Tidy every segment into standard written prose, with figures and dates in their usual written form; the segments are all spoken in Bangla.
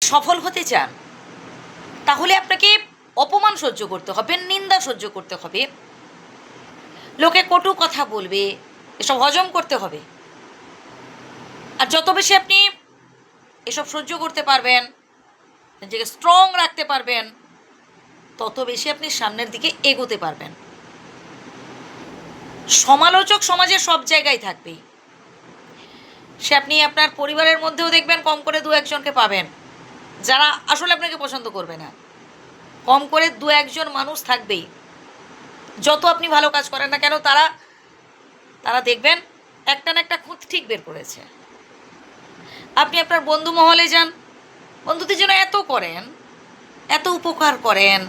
সফল হতে চান তাহলে আপনাকে অপমান সহ্য করতে হবে, নিন্দা সহ্য করতে হবে, লোকে কটু কথা বলবে, এসব হজম করতে হবে। আর যত বেশি আপনি এসব সহ্য করতে পারবেন, নিজেকে স্ট্রং রাখতে পারবেন, তত বেশি আপনি সামনের দিকে এগোতে পারবেন। সমালোচক সমাজের সব জায়গায় থাকবে, সে আপনি আপনার পরিবারের মধ্যেও দেখবেন কম করে দু একজনকে পাবেন যারা আসলে আপনাকে পছন্দ করবে না। কম করে দু একজন মানুষ থাকবেই, যত আপনি ভালো কাজ করেন না কেন তারা দেখবেন একটা না একটা খুঁত ঠিক বের করেছে। আপনি আপনার বন্ধু মহলে যান, বন্ধুদের জন্য এত করেন, এত উপকার করেন,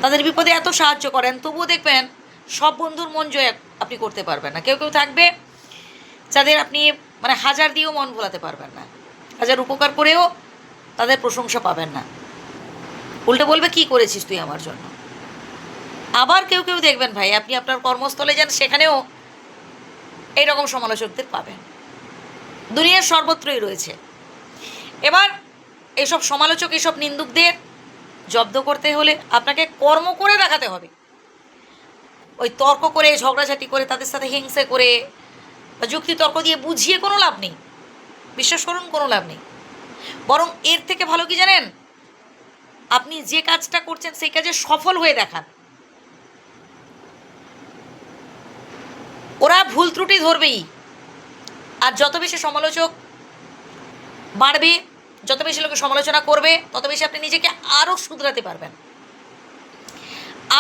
তাদের বিপদে এত সাহায্য করেন, তবুও দেখবেন সব বন্ধুর মন জয় আপনি করতে পারবেন না। কেউ কেউ থাকবে যাদের আপনি মানে হাজার দিয়েও মন ভোলাতে পারবেন না, হাজার উপকার করেও তাদের প্রশংসা পাবেন না, উল্টে বলবে কী করেছিস তুই আমার জন্য। আবার কেউ কেউ দেখবেন ভাই আপনি আপনার কর্মস্থলে যান, সেখানেও এইরকম সমালোচকদের পাবেন, দুনিয়ার সর্বত্রই রয়েছে। এবার এইসব সমালোচক, এইসব নিন্দুকদের জব্দ করতে হলে আপনাকে কর্ম করে দেখাতে হবে। ওই তর্ক করে, ঝগড়াঝাটি করে, তাদের সাথে হিংসে করে বা যুক্তি তর্ক দিয়ে বুঝিয়ে কোনো লাভ নেই, বিশ্বাস করুন কোনো লাভ নেই। বরং এর থেকে ভালো কি জানেন, আপনি যে কাজটা করছেন সেই কাজে সফল হয়ে দেখান। ওরা ভুল ত্রুটি ধরবেই, আর যত বেশি সমালোচক বাড়বে, যত বেশি লোকে সমালোচনা করবে, তত বেশি আপনি নিজেকে আরও শুধরাতে পারবেন,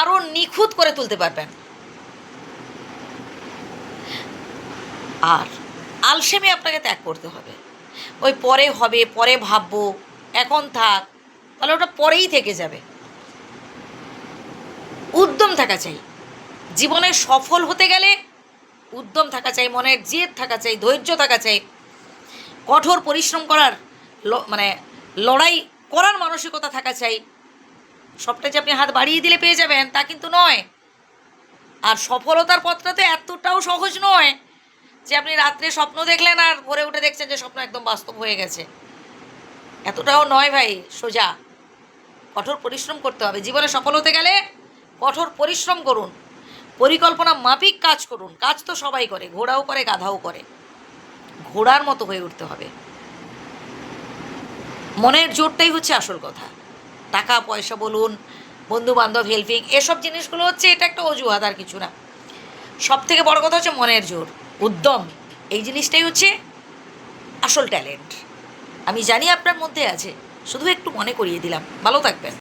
আরও নিখুঁত করে তুলতে পারবেন। আর আলসেমি আপনাকে ত্যাগ করতে হবে। ওই পরে হবে, পরে ভাববো, এখন থাক, তাহলে ওটা পরেই থেকে যাবে। উদ্যম থাকা চাই, জীবনে সফল হতে গেলে উদ্যম থাকা চাই, মনের জেদ থাকা চাই, ধৈর্য থাকা চাই, কঠোর পরিশ্রম করার মানে লড়াই করার মানসিকতা থাকা চাই। সবটা যে আপনি হাত বাড়িয়ে দিলে পেয়ে যাবেন তা কিন্তু নয়। আর সফলতার পথটা তো এতটাও সহজ নয় যে আপনি রাত্রে স্বপ্ন দেখলেন আর ভোরে উঠে দেখছেন যে স্বপ্ন একদম বাস্তব হয়ে গেছে, এতটাও নয় ভাই সোজা। কঠোর পরিশ্রম করতে হবে। জীবনে সফল হতে গেলে কঠোর পরিশ্রম করুন, পরিকল্পনা মাফিক কাজ করুন। কাজ তো সবাই করে, ঘোড়াও করে, গাধাও করে, ঘোড়ার মতো হয়ে উঠতে হবে। মনের জোরটাই হচ্ছে আসল কথা। টাকা পয়সা বলুন, বন্ধু বান্ধব, হেল্পিং, এসব জিনিসগুলো হচ্ছে এটা একটা অজুহাত, আর কিছু না। সব থেকে বড় কথা হচ্ছে মনের জোর, উদ্যম। এই জিনিসটাই হচ্ছে আসল ট্যালেন্ট। আমি জানি আপনার মধ্যে আছে, শুধু একটু মনে করিয়ে দিলাম। ভালো থাকবেন।